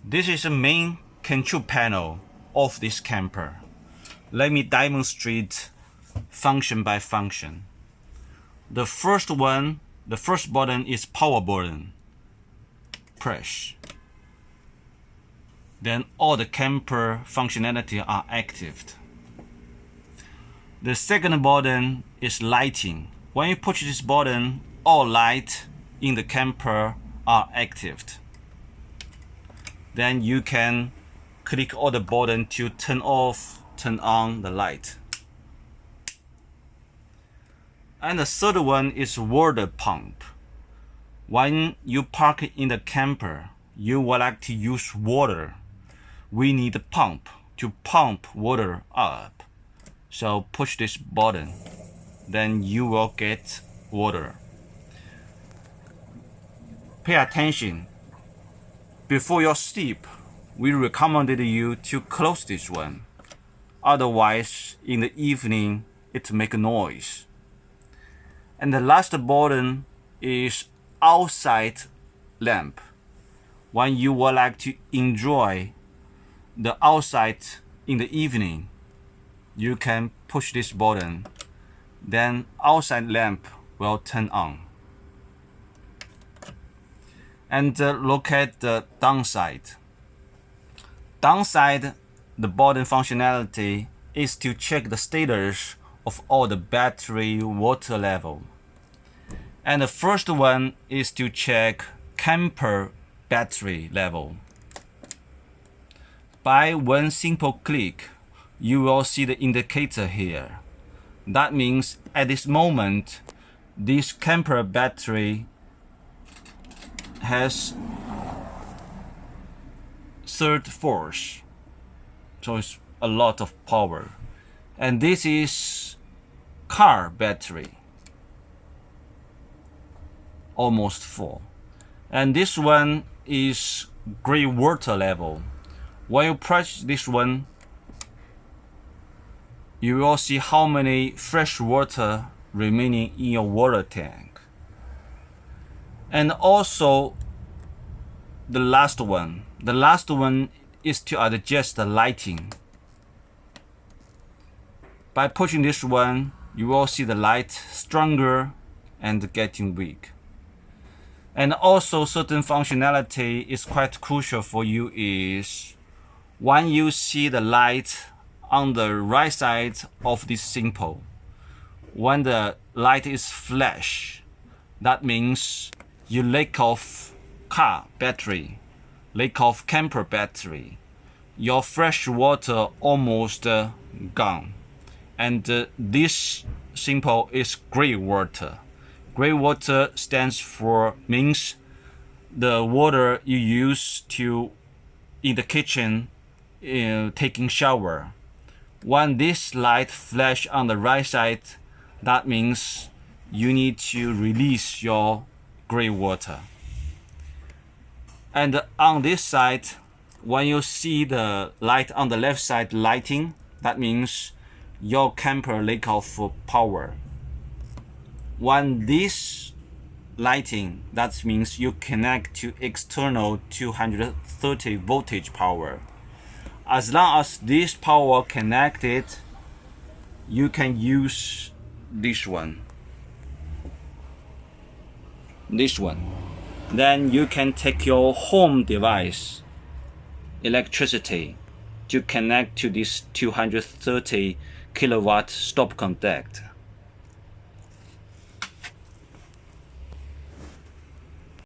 This is the main control panel of this camper. Let me demonstrate function by function. The first button is power button. Press. Then all the camper functionality are activated. The second button is lighting. When you push this button, all lights in the camper are activated. Then you can click all the button to turn off, turn on the light. And the third one is water pump. When you park in the camper, you would like to use water. We need a pump to pump water up. So push this button, then you will get water. Pay attention. Before your sleep, we recommended you to close this one. Otherwise, in the evening, it make noise. And the last button is outside lamp. When you would like to enjoy the outside in the evening, you can push this button, then outside lamp will turn on. And look at the downside. Downside, the button functionality is to check the status of all the battery water level. And the first one is to check camper battery level. By one simple click, you will see the indicator here. That means at this moment, this camper battery has third force, so it's a lot of power. And this is car battery, almost full. And this one is gray water level. When you press this one, you will see how many fresh water remaining in your water tank. And also the last one is to adjust the lighting. By pushing this one, you will see the light stronger and getting weak. And also certain functionality is quite crucial for you is when you see the light on the right side of this symbol, when the light is flash, that means you lack of car battery, lack of camper battery. Your fresh water almost gone. And this symbol is gray water. Gray water means the water you use to in the kitchen taking shower. When this light flash on the right side, that means you need to release your gray water. And on this side, when you see the light on the left side lighting, that means your camper lack of power. When this lighting, that means you connect to external 230 voltage power. As long as this power connected, you can use this one. Then you can take your home device, electricity, to connect to this 230 kilowatt stop contact.